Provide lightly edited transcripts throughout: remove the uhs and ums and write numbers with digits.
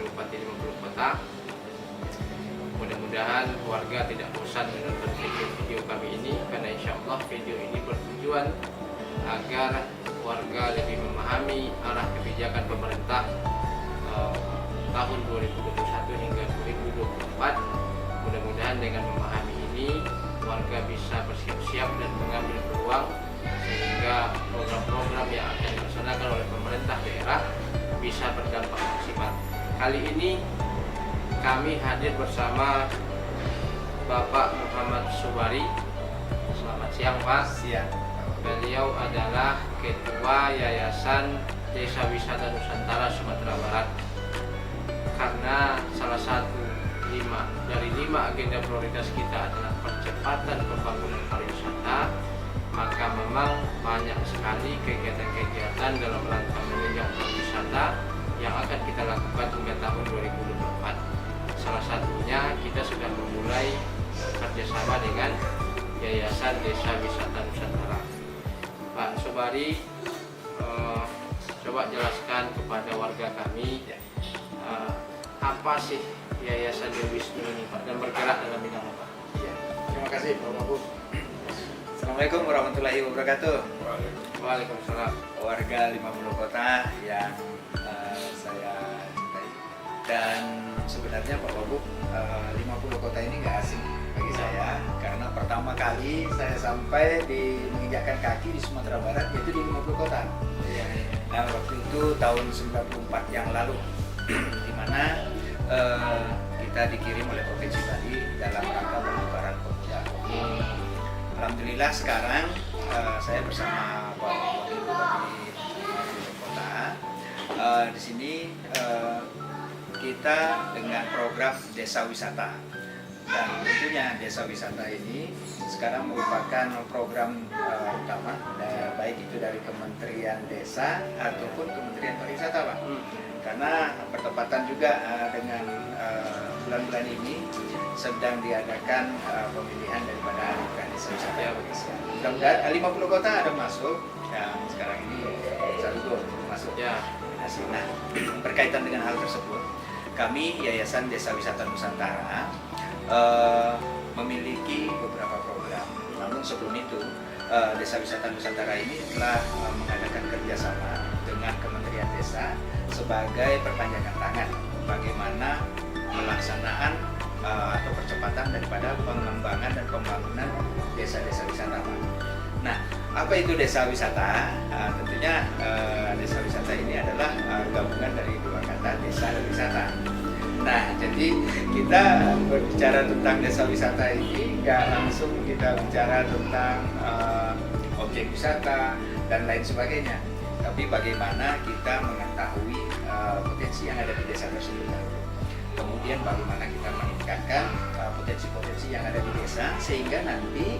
Kabupaten 50 Kota. Mudah-mudahan warga tidak bosan menonton video kami ini, karena insya Allah video ini bertujuan agar warga lebih memahami arah kebijakan pemerintah tahun 2021 hingga 2024. Mudah-mudahan dengan memahami ini warga bisa bersiap-siap dan mengambil peluang sehingga program-program yang akan dilaksanakan oleh pemerintah daerah bisa berdampak maksimal. Kali ini kami hadir bersama Bapak Muhammad Subari. Selamat siang, Pak. Siang. Beliau adalah Ketua Yayasan Desa Wisata Nusantara Sumatera Barat. Karena salah satu dari lima agenda prioritas kita adalah percepatan pembangunan pariwisata, maka memang banyak sekali kegiatan-kegiatan dalam rangka menunjang pariwisata yang akan kita lakukan hingga tahun 2024. Salah satunya kita sudah memulai kerjasama dengan Yayasan Desa Wisata Nusantara. Pak Sobari, coba jelaskan kepada warga kami apa sih Yayasan Dewisnu ini, Pak, dan bergerak dalam bidang apa? Ya, terima kasih Pak Babu. Assalamualaikum warahmatullahi wabarakatuh. Waalaikumsalam. Warga 50 Kota yang saya cintai. Dan sebenarnya Pak Babu, 50 Kota ini nggak asing bagi saya, karena pertama kali saya sampai menginjakkan kaki di Sumatera Barat yaitu di 50 Kota. Nah, waktu itu tahun 94 yang lalu, di mana kita dikirim oleh Provinsi Bali dalam rangka pembubaran Pemda. Alhamdulillah sekarang saya bersama Pak Wakil Bupati Kota di sini kita dengan program Desa Wisata, dan tentunya Desa Wisata ini sekarang merupakan program utama, baik itu dari Kementerian Desa ataupun Kementerian Pariwisata, Pak. Karena bertepatan juga dengan bulan-bulan ini sedang diadakan pemilihan daripada Desa Wisata Indonesia. Mudah-mudahan 50 kota ada masuk yang sekarang ini satu masuk Ya. Nah, berkaitan dengan hal tersebut, kami Yayasan Desa Wisata Nusantara memiliki beberapa program. Namun sebelum itu, Desa Wisata Nusantara ini telah mengadakan kerjasama dengan Kementerian Desa sebagai perpanjangan tangan bagaimana pelaksanaan atau percepatan daripada pengembangan dan pembangunan desa-desa wisata. Nah, apa itu desa wisata? Tentunya desa wisata ini adalah gabungan dari dua kata, desa dan wisata. Nah, jadi kita berbicara tentang desa wisata ini nggak langsung kita bicara tentang objek wisata dan lain sebagainya, tapi bagaimana kita mengetahui potensi yang ada di desa tersebut. Kemudian bagaimana kita meningkatkan potensi-potensi yang ada di desa sehingga nanti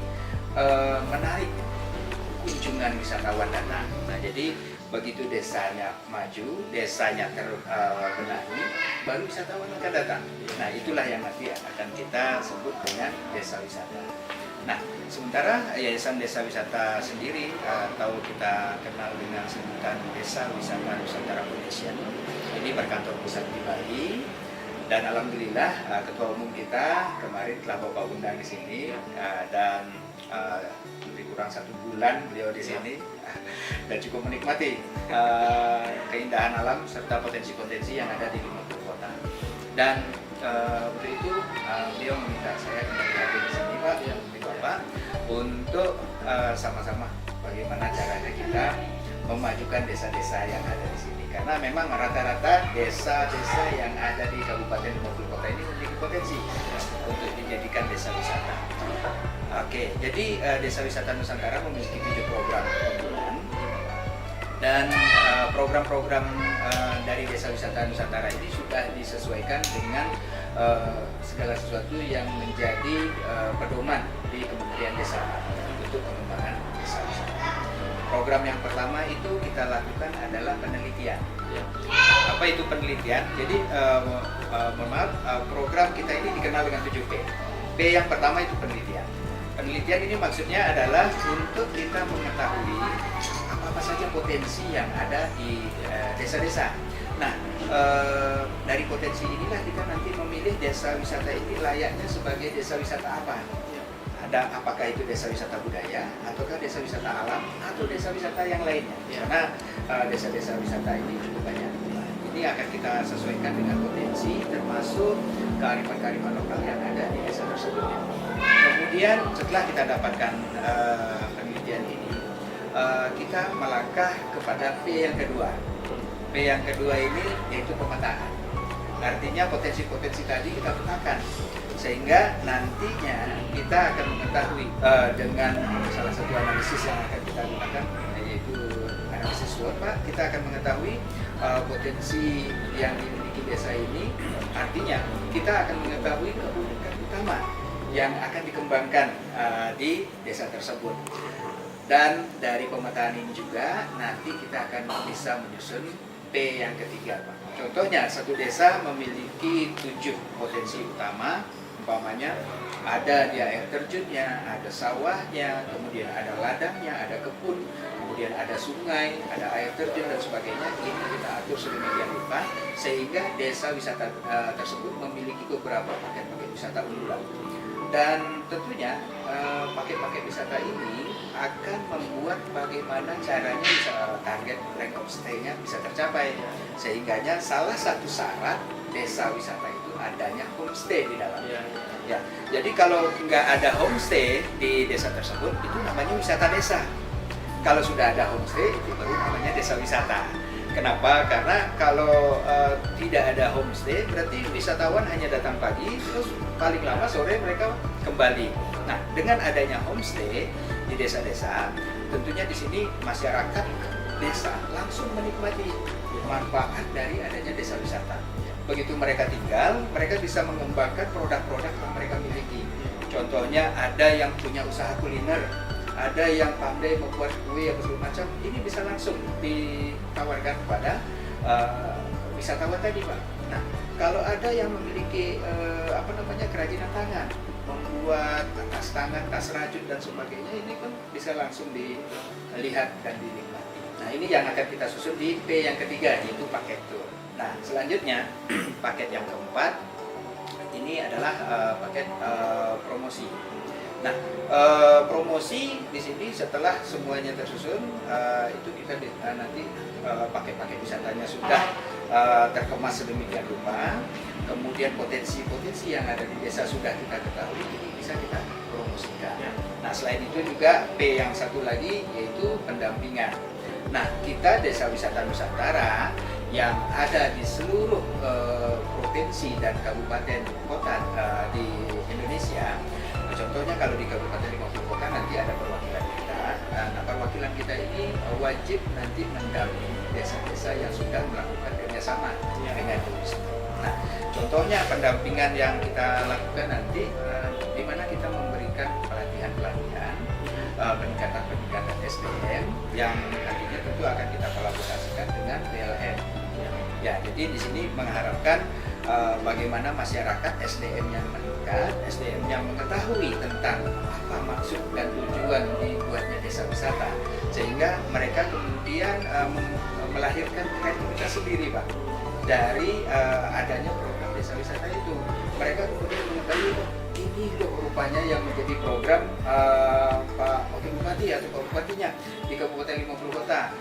menarik kunjungan wisatawan datang. Nah, jadi begitu desanya maju, desanya terbenahi, baru wisatawan akan datang. Nah, itulah yang nanti akan kita sebut dengan desa wisata. Nah, sementara Yayasan Desa Wisata sendiri atau kita kenal dengan sebutan Desa Wisata Nusantara Foundation, ini berkantor pusat di Bali. Dan alhamdulillah ketua umum kita kemarin telah Bapak undang di sini, dan lebih kurang 1 bulan beliau di sini dan cukup menikmati keindahan alam serta potensi-potensi yang ada di 50 kota. Dan untuk itu beliau meminta saya kembali hadir di sini, Pak, Bapak, untuk sama-sama bagaimana caranya kita memajukan desa-desa yang ada di sini. Karena memang rata-rata desa-desa yang ada di Kabupaten 50 Kota ini memiliki potensi untuk dijadikan desa wisata. Oke, jadi Desa Wisata Nusantara memiliki 7 program unggulan, dan program-program dari Desa Wisata Nusantara ini sudah disesuaikan dengan segala sesuatu yang menjadi pedoman di Kementerian Desa untuk pengembangan desa wisata. Program yang pertama itu kita lakukan adalah penelitian. Apa itu penelitian? Jadi program kita ini dikenal dengan 7P. P yang pertama itu penelitian. Penelitian ini maksudnya adalah untuk kita mengetahui apa saja potensi yang ada di desa-desa. Nah, dari dari potensi inilah kita nanti memilih desa wisata ini layaknya sebagai desa wisata apa. Ada apakah itu desa wisata budaya, ataukah desa wisata alam, atau desa wisata yang lainnya. Karena desa-desa wisata ini cukup banyak. Nah, ini akan kita sesuaikan dengan potensi termasuk kearifan-kearifan lokal yang ada di desa tersebut. Kemudian setelah kita dapatkan penelitian ini, kita melangkah kepada P yang kedua. P yang kedua ini yaitu pemetaan. Artinya potensi-potensi tadi kita petakan, sehingga nantinya kita akan mengetahui dengan salah satu analisis yang akan kita gunakan, yaitu analisis SWOT, Pak. Kita akan mengetahui potensi yang dimiliki desa ini. Artinya kita akan mengetahui keunikan utama yang akan dikembangkan di desa tersebut. Dan dari pemetaan ini juga nanti kita akan bisa menyusun P yang ketiga, Pak. Contohnya satu desa memiliki 7 potensi utama, umpamanya ada dia air terjunnya, ada sawahnya, kemudian ada ladangnya, ada kebun, kemudian ada sungai, ada air terjun dan sebagainya. Ini kita atur sedemikian rupa sehingga desa wisata tersebut memiliki beberapa paket-paket wisata unggulan. Dan tentunya paket-paket wisata ini akan membuat bagaimana caranya bisa target rank of stay-nya bisa tercapai. Sehingganya salah satu syarat desa wisata itu adanya homestay di dalamnya. Ya, jadi kalau nggak ada homestay di desa tersebut, itu namanya wisata desa. Kalau sudah ada homestay, itu baru namanya desa wisata. Kenapa? Karena kalau tidak ada homestay, berarti wisatawan hanya datang pagi, terus paling lama sore mereka kembali. Nah, dengan adanya homestay di desa-desa, tentunya di sini masyarakat desa langsung menikmati manfaat dari adanya desa wisata. Begitu mereka tinggal, mereka bisa mengembangkan produk-produk yang mereka miliki. Contohnya ada yang punya usaha kuliner, ada yang pandai membuat kue atau segala macam, ini bisa langsung ditawarkan kepada wisatawan tadi, Pak. Nah, kalau ada yang memiliki kerajinan tangan, membuat tas tangan, tas rajut dan sebagainya, ini pun bisa langsung dilihat dan dinikmati. Nah, ini yang akan kita susun di P yang ketiga, yaitu paket tour. Nah, selanjutnya paket yang keempat ini adalah paket promosi. Nah, promosi di sini setelah semuanya tersusun, itu kita nanti paket-paket wisatanya sudah terkemas sedemikian rupa, kemudian potensi-potensi yang ada di desa sudah kita ketahui, ini bisa kita promosikan. Nah, selain itu juga P yang satu lagi yaitu pendampingan. Nah, kita desa wisata Nusantara yang ada di seluruh provinsi dan kabupaten kota di Indonesia. Contohnya kalau di Kabupaten 50 Kota nanti ada perwakilan kita. Nah, perwakilan kita ini wajib nanti mendampingi desa-desa yang sudah melakukan kerjasama dengan turis. Nah, contohnya pendampingan yang kita lakukan nanti, di mana kita memberikan pelatihan-pelatihan, peningkatan SDM yang nantinya tentu akan kita kolaborasikan dengan PLN. Ya, jadi di sini mengharapkan bagaimana masyarakat SDM yang meningkat, SDM yang mengetahui tentang apa maksud dan tujuan dibuatnya desa wisata, sehingga mereka kemudian melahirkan kreativitas sendiri, Pak, dari adanya program desa wisata itu. Mereka kemudian mengetahui, ini loh rupanya yang menjadi program Pak Wakil Bupati atau Pak Bupatinya di Kabupaten 50 Kota.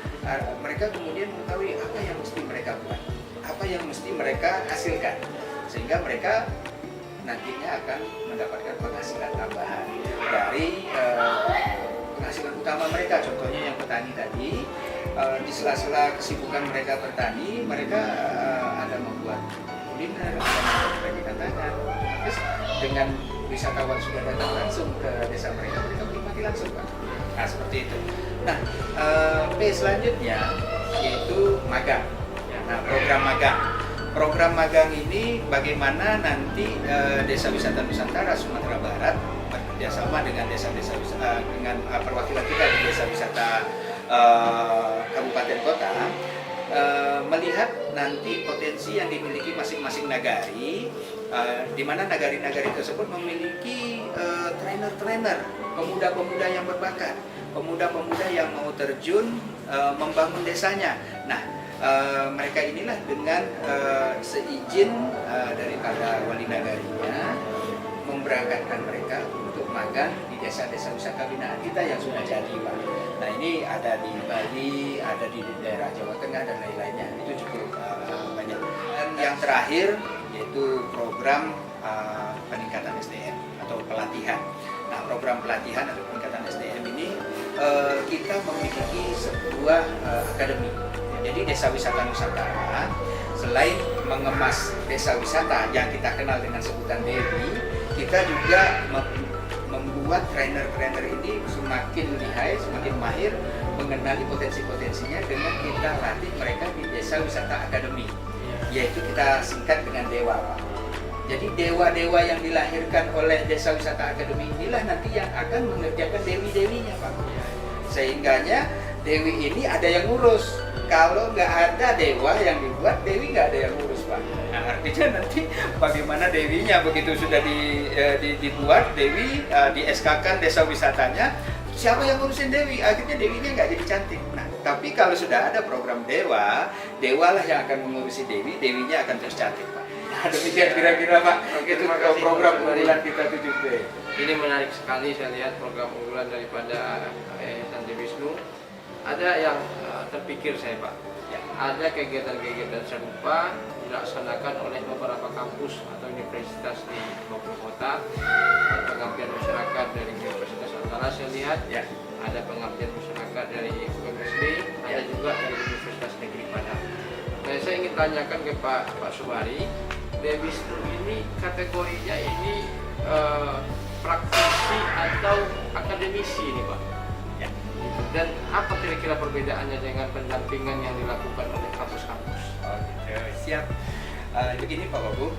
Mereka kemudian mengetahui apa yang mesti mereka buat, apa yang mesti mereka hasilkan, sehingga mereka nantinya akan mendapatkan penghasilan tambahan dari penghasilan utama mereka. Contohnya yang petani tadi, di sela-sela kesibukan mereka bertani, mereka ada membuat kuliner, ada membuat kerajinan tangan. Terus dengan wisatawan sudah datang langsung ke desa mereka, mereka menikmati langsung, Pak. Nah, seperti itu. Nah, P selanjutnya yaitu magang. Nah, program magang. Program magang ini bagaimana nanti Desa Wisata Nusantara Sumatera Barat bekerjasama dengan desa-desa dengan perwakilan kita di desa wisata kabupaten kota, melihat nanti potensi yang dimiliki masing-masing nagari, di mana nagari-nagari tersebut memiliki trainer-trainer, pemuda-pemuda yang berbakat, pemuda-pemuda yang mau terjun membangun desanya. Nah, mereka inilah dengan seizin daripada wali nagarinya memberangkatkan mereka untuk magang di desa-desa wisata binaan kita yang sudah jadi, Pak. Nah, ini ada di Bali, ada di daerah Jawa Tengah dan lain-lainnya. Itu cukup banyak. Dan yang terakhir yaitu program peningkatan SDM atau pelatihan. Nah, program pelatihan atau peningkatan SDM ini kita memiliki sebuah akademi. Jadi Desa Wisata Nusantara selain mengemas desa wisata yang kita kenal dengan sebutan Dewi, kita juga membuat trainer-trainer ini semakin lihai, semakin mahir mengenali potensi-potensinya dengan kita latih mereka di Desa Wisata Akademi, yaitu kita singkat dengan Dewa, Pak. Jadi dewa-dewa yang dilahirkan oleh Desa Wisata Akademi inilah nanti yang akan mengerjakan dewi-dewinya, Pak. Sehingganya dewi ini ada yang ngurus. Kalau nggak ada dewa yang dibuat, dewi nggak ada yang ngurus, Pak. Nah, artinya nanti bagaimana dewinya begitu sudah dibuat dewi, di SK-kan desa wisatanya, siapa yang ngurusin dewi? Akhirnya dewinya nggak jadi cantik. Nah, tapi kalau sudah ada program dewa, dewalah yang akan mengurusi dewi, dewinya akan terus cantik, Pak. Nah, demikian kira-kira, Pak. Oke, Itu terima kasih, program Pak. unggulan kita 7B. Ini menarik sekali, saya lihat program unggulan daripada Santi Wisnu. Ada yang terpikir saya, Pak. Ya. Ada kegiatan-kegiatan serupa dilaksanakan oleh beberapa kampus atau universitas di maupun kota. Pengabdian masyarakat dari Universitas Antara saya lihat. Ya. Ada pengabdian masyarakat dari UMSD, ada juga dari Universitas Negeri Padang. Nah, saya ingin tanyakan ke Pak Subari, Wisnu ini kategorinya ini praktisi atau akademisi ini, Pak? Ya. Dan apa kira-kira perbedaannya dengan pendampingan yang dilakukan oleh kampus-kampus? Oh, gitu. Siap. Begini Pak Babu,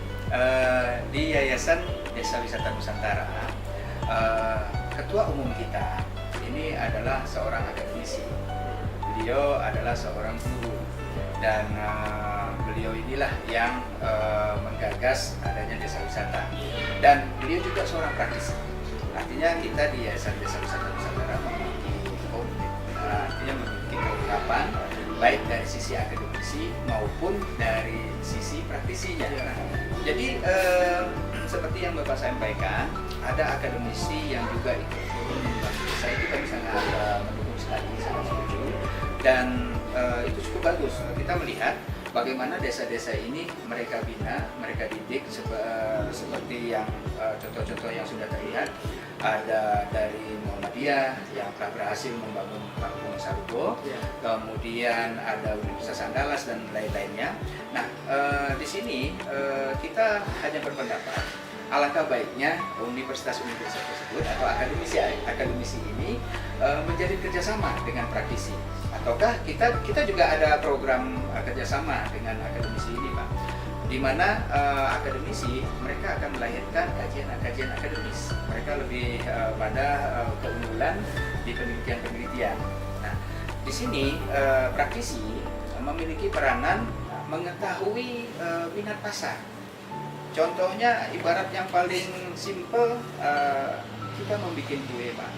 di Yayasan Desa Wisata Nusantara, ketua umum kita ini adalah seorang akademisi. Beliau adalah seorang guru dan beliau inilah yang menggagas adanya desa wisata, dan beliau juga seorang praktisi. Artinya kita di Yayasan Desa Wisata Nusantara memiliki artinya memiliki kelengkapan baik dari sisi akademisi maupun dari sisi praktisinya. Jadi seperti yang Bapak sampaikan, ada akademisi yang juga ikut turun membantu desa, itu kami sangat mendukung sekali, sangat setuju, dan itu cukup bagus. Kita melihat bagaimana desa-desa ini mereka bina, mereka didik seperti yang contoh-contoh yang sudah terlihat. Ada dari Muhammadiyah yang telah berhasil membangun Kampung Sarubo, kemudian ada Universitas Andalas dan lain-lainnya. Nah, di sini kita hanya berpendapat alangkah baiknya universitas-universitas tersebut atau akademisi ini menjadi kerjasama dengan praktisi. Ataukah kita juga ada program kerjasama dengan akademisi ini, Pak, di mana akademisi mereka akan melahirkan kajian-kajian akademis. Mereka lebih pada keunggulan di penelitian-penelitian. Nah, di sini praktisi memiliki peranan mengetahui minat pasar. Contohnya ibarat yang paling simple, kita membuat kue, Pak.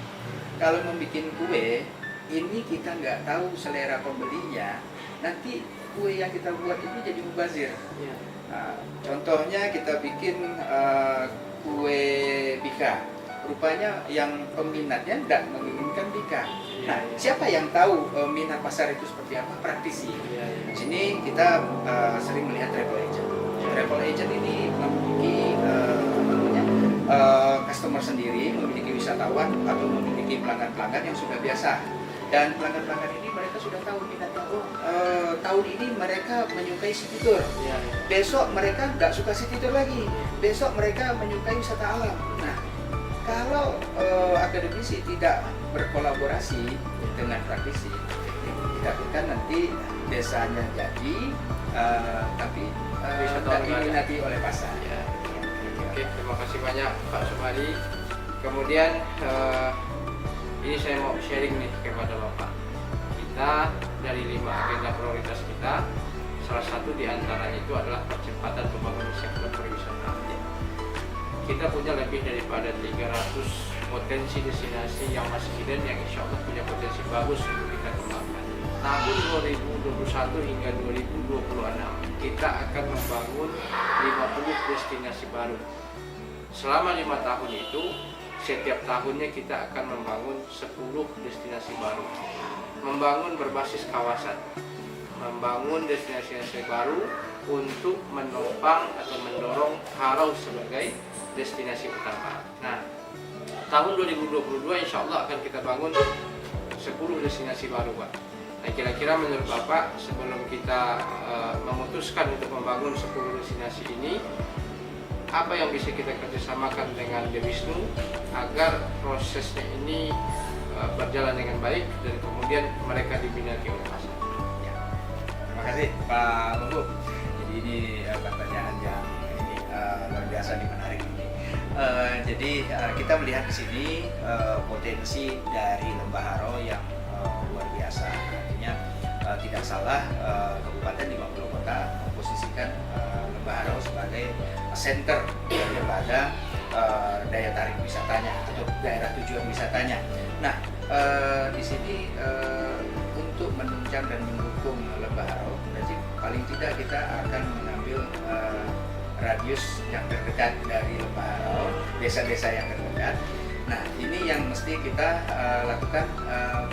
Kalau membuat kue, ini kita nggak tahu selera pembelinya, nanti kue yang kita buat ini jadi mubazir. Nah, contohnya kita bikin kue bika, rupanya yang peminatnya tidak menginginkan bika. Nah, siapa yang tahu minat pasar itu seperti apa? Praktisi. Di sini kita sering melihat travel agent. Travel agent ini memiliki customer sendiri, memiliki wisatawan atau memiliki pelanggan-pelanggan yang sudah biasa. Dan pelanggan-pelanggan ini mereka sudah tahu minatnya. Tahun ini mereka menyukai city tour. Besok mereka nggak suka city tour lagi. Besok mereka menyukai wisata alam. Nah, kalau akademisi tidak berkolaborasi dengan praktisi, dikatakan nanti desanya jadi, tapi tidak diminati oleh pasar. Oke, terima kasih banyak Pak Subari. Kemudian ini saya mau sharing nih kepada Bapak. Kita dari 5 agenda prioritas kita, salah satu di antaranya itu adalah percepatan pembangunan sektor pariwisata. Kita punya lebih daripada 300 potensi destinasi yang masih hidden, yang insya Allah punya potensi bagus untuk kita kembangkan. tahun 2021 hingga 2026 kita akan membangun 50 destinasi baru. Selama 5 tahun itu, setiap tahunnya kita akan membangun 10 destinasi baru. Membangun berbasis kawasan, membangun destinasi baru untuk menopang atau mendorong Harau sebagai destinasi utama. Nah, tahun 2022 insya Allah akan kita bangun 10 destinasi baru, Pak. Nah, kira-kira menurut Bapak, sebelum kita memutuskan untuk membangun 10 destinasi ini, apa yang bisa kita kerjasamakan dengan Dewisnu agar prosesnya ini berjalan dengan baik dan kemudian mereka diminati oleh pasar? Ya. Terima kasih Pak Bumbu. Jadi ini pertanyaan yang ini luar biasa menarik ini. Jadi kita melihat di sini potensi dari Lembah Harau yang luar biasa. Artinya tidak salah Kabupaten 50 Kota memposisikan Lembah Harau sebagai center daripada daya tarik wisatanya atau daerah tujuan wisatanya. Nah, di sini untuk menunjang dan mendukung Lembah Harau, berarti paling tidak kita akan mengambil radius yang terdekat dari Lembah Harau, desa-desa yang terdekat. Nah, ini yang mesti kita lakukan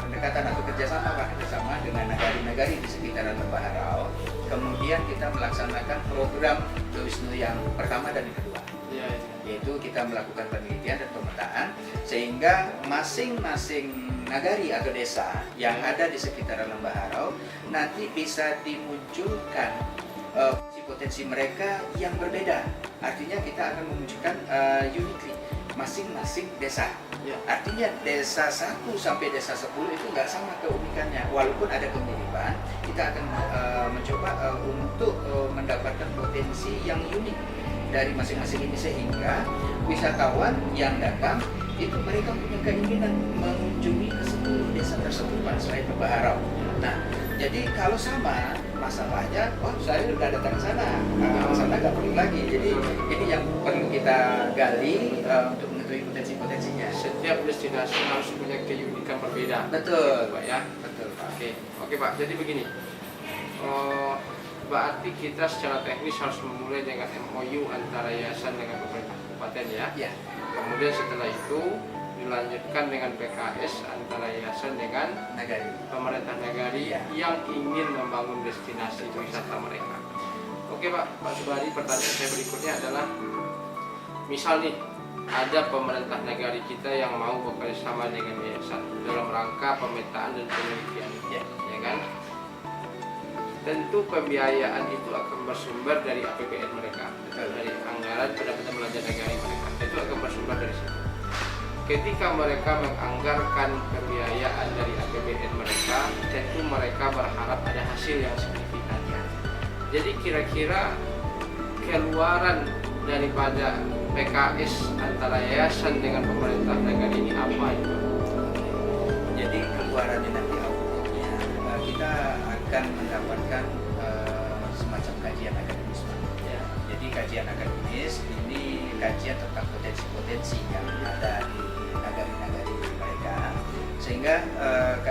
pendekatan atau kerjasama bersama dengan nagari-nagari di sekitaran Lembah Harau. Kemudian kita melaksanakan program Dewisnu yang pertama dan yang kedua, yaitu kita melakukan penelitian dan pemetaan sehingga masing-masing nagari atau desa yang ada di sekitaran Lembah Harau nanti bisa dimunculkan potensi mereka yang berbeda. Artinya kita akan memunculkan uniquely masing-masing desa. Artinya desa 1 sampai desa 10 itu nggak sama keunikannya. Walaupun ada kemiripan, kita akan mencoba untuk mendapatkan potensi yang unik dari masing-masing ini sehingga wisatawan yang datang itu mereka punya keinginan mengunjungi ke 10 desa tersebut pada selain Lembah Harau. Nah, jadi kalau sama masalahnya, oh saya sudah datang ke sana, sana nggak perlu lagi. Jadi ini yang perlu kita gali untuk mengetahui potensi-potensinya. Setiap destinasi harus punya keunikan berbeda. Betul, Pak ya. Betul, Pak. Oke Pak. Jadi begini, berarti kita secara teknis harus memulai dengan MOU antara yayasan dengan pemerintah kabupaten ya. Ya. Kemudian setelah itu dilanjutkan dengan PKS antara yayasan dengan Nagari. pemerintah nagari Ya. yang ingin membangun destinasi wisata mereka. Oke Pak Subari, pertanyaan saya berikutnya adalah, misal nih ada pemerintah nagari kita yang mau bekerjasama dengan yayasan dalam rangka pemetaan dan penelitian, ya kan? Tentu pembiayaan itu akan bersumber dari APBN mereka, dari anggaran pendapatan belanja nagari mereka. Itu akan bersumber dari situ. Ketika mereka menganggarkan pembiayaan dari APBN mereka, tentu mereka berharap ada hasil yang signifikan. Jadi kira-kira keluaran daripada PKS antara yayasan dengan pemerintah negara ini apa itu? Jadi keluarannya nanti outputnya kita akan mendapatkan semacam kajian akademis. Ya. Jadi kajian akademis ini kajian tentang potensi-potensi yang ada di nagari-nagari mereka, sehingga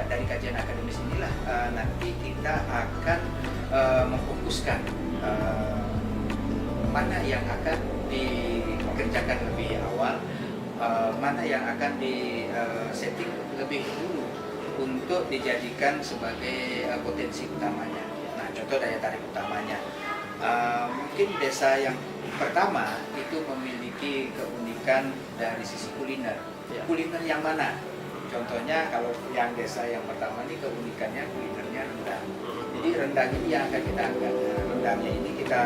dari kajian akademis inilah nanti kita akan memfokuskan mana yang akan dikerjakan lebih awal, mana yang akan di-setting lebih dulu untuk dijadikan sebagai potensi utamanya. Nah, contoh daya tarik utamanya, mungkin desa yang pertama itu memiliki keunikan dari sisi kuliner. Kuliner yang mana? Contohnya kalau yang desa yang pertama ini keunikannya kulinernya rendang. Jadi rendang ini yang akan kita angkat. Rendangnya ini kita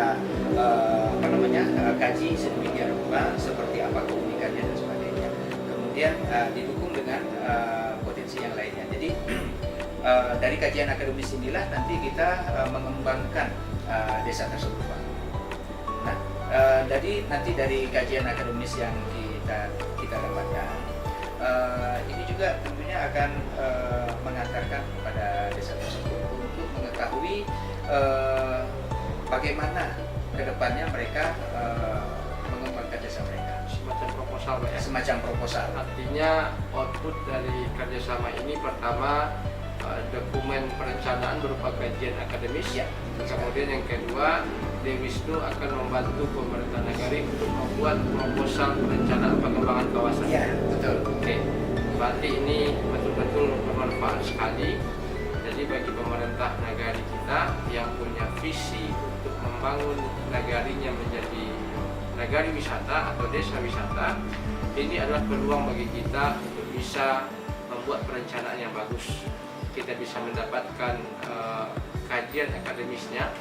kaji sedemikian rupa seperti apa keunikannya dan sebagainya. Kemudian didukung dengan potensi yang lainnya. Jadi dari kajian akademis inilah nanti kita mengembangkan desa tersebut, Pak. Nah, jadi nanti dari kajian akademis yang kita dapatkan, ini juga tentunya akan mengantarkan kepada desa tersebut untuk mengetahui bagaimana kedepannya mereka mengembangkan desa mereka. Semacam proposal, Pak ya? Semacam proposal. Artinya output dari kerjasama ini pertama dokumen perencanaan berupa kajian akademis. Ya. Kemudian yang kedua, Dewisnu akan membantu pemerintah negari untuk membuat proposal perencanaan pengembangan kawasan. Ya, betul. Oke, berarti ini betul-betul bermanfaat sekali. Jadi bagi pemerintah negari kita yang punya visi untuk membangun negarinya menjadi negari wisata atau desa wisata, ini adalah peluang bagi kita untuk bisa membuat perencanaan yang bagus. Kita bisa mendapatkan kajian akademisnya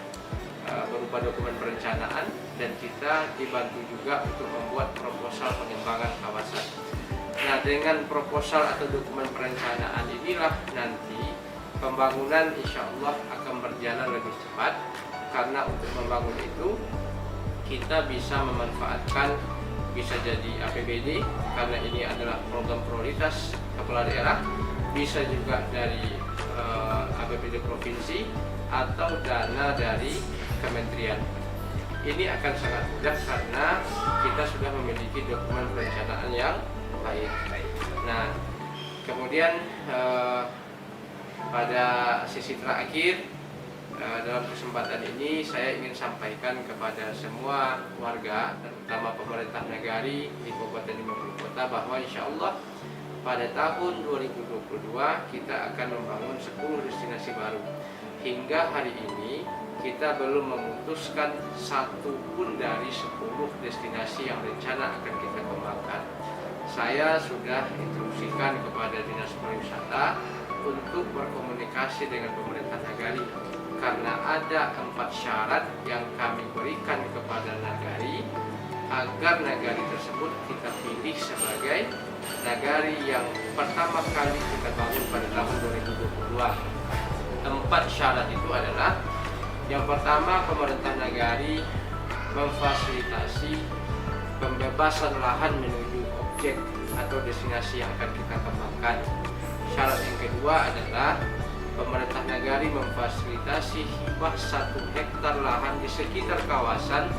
berupa dokumen perencanaan, dan kita dibantu juga untuk membuat proposal pengembangan kawasan. Nah, dengan proposal atau dokumen perencanaan inilah nanti pembangunan insya Allah akan berjalan lebih cepat, karena untuk membangun itu kita bisa memanfaatkan, bisa jadi APBD karena ini adalah program prioritas kepala daerah, bisa juga dari APBD provinsi atau dana dari kementerian. Ini akan sangat mudah karena kita sudah memiliki dokumen perencanaan yang baik. Nah, kemudian pada sisi terakhir dalam kesempatan ini saya ingin sampaikan kepada semua warga, terutama pemerintah negari di Kabupaten 50 Kota, bahwa insya Allah pada tahun 2022 kita akan membangun 10 destinasi baru. Hingga hari ini kita belum memutuskan satu pun dari 10 destinasi yang rencana akan kita kembangkan. Saya sudah instruksikan kepada Dinas Pariwisata untuk berkomunikasi dengan pemerintah negari, karena ada 4 syarat yang kami berikan kepada nagari agar nagari tersebut kita pilih sebagai nagari yang pertama kali kita bangun pada tahun 2022. 4 syarat itu adalah: yang pertama, pemerintah nagari memfasilitasi pembebasan lahan menuju objek atau destinasi yang akan kita kembangkan. Syarat yang kedua adalah pemerintah nagari memfasilitasi hibah 1 hektar lahan di sekitar kawasan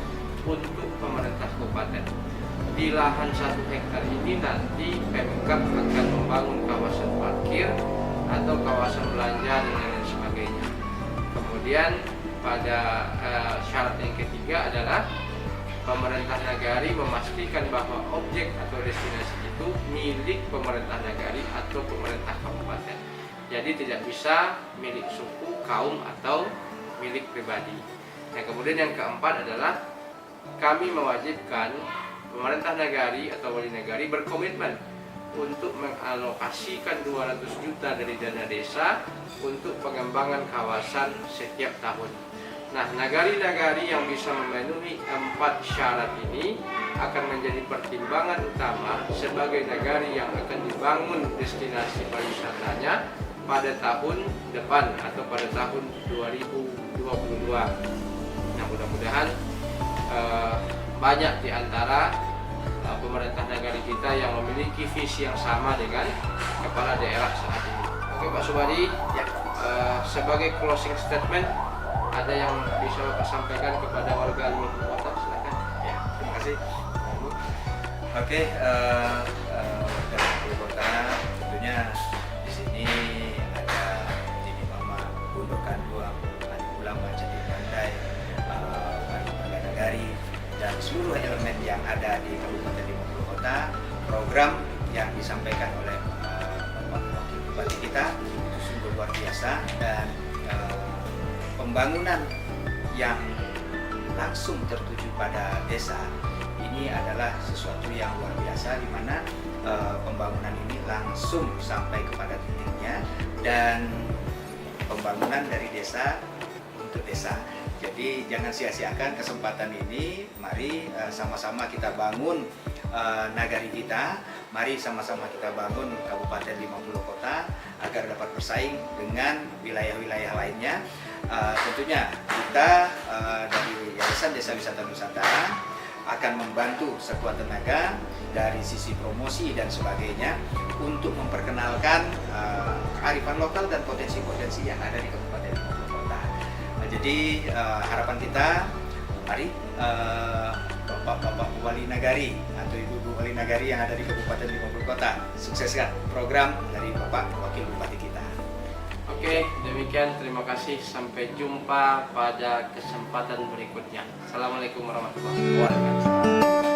untuk pemerintah kabupaten. Di lahan 1 hektar ini nanti Pemkab akan membangun kawasan parkir atau kawasan belanja dan lain sebagainya. Kemudian pada syarat yang ketiga adalah pemerintah nagari memastikan bahwa objek atau destinasi itu milik pemerintah nagari atau pemerintah kabupaten. Jadi tidak bisa milik suku, kaum, atau milik pribadi. Nah, kemudian yang keempat adalah kami mewajibkan pemerintah nagari atau wali nagari berkomitmen untuk mengalokasikan 200 juta dari dana desa untuk pengembangan kawasan setiap tahun. Nah, nagari-nagari yang bisa memenuhi 4 syarat ini akan menjadi pertimbangan utama sebagai nagari yang akan dibangun destinasi pariwisatanya pada tahun depan atau pada tahun 2022. Nah, mudah-mudahan banyak di antara pemerintah negara kita yang memiliki visi yang sama dengan kepala daerah saat ini. Oke, Pak Subadi, ya, sebagai closing statement, ada yang bisa Bapak sampaikan kepada warga Lumpur Kota? Silakan. Ya, terima kasih. Oke, warga Lumpur Kota, tentunya di sini ada Jadi Mama Gundukan Buang, Adik Ulama Jadi Pandai, warga nagari, dan seluruh elemen yang ada di Kabupaten 50 Kota. Program yang disampaikan oleh Bapak Wakil Bupati kita itu sungguh luar biasa, dan pembangunan yang langsung tertuju pada desa ini adalah sesuatu yang luar biasa, di mana pembangunan ini langsung sampai kepada titiknya, dan pembangunan dari desa untuk desa. Jadi jangan sia-siakan kesempatan ini. Mari sama-sama kita bangun nagari kita. Mari sama-sama kita bangun Kabupaten 50 Kota agar dapat bersaing dengan wilayah-wilayah lainnya. Tentunya kita dari Yayasan Desa Wisata Nusantara akan membantu sekuat tenaga dari sisi promosi dan sebagainya untuk memperkenalkan kearifan lokal dan potensi-potensi yang ada di Kabupaten 50 Kota. Jadi harapan kita, mari Bapak-Bapak Wali Nagari atau Ibu-Ibu Wali Nagari yang ada di Kabupaten 50 Kota, sukseskan program dari Bapak Wakil Bupati kita. Oke, Oke, demikian, terima kasih, sampai jumpa pada kesempatan berikutnya. Assalamualaikum warahmatullahi wabarakatuh. Waalaikumsalam.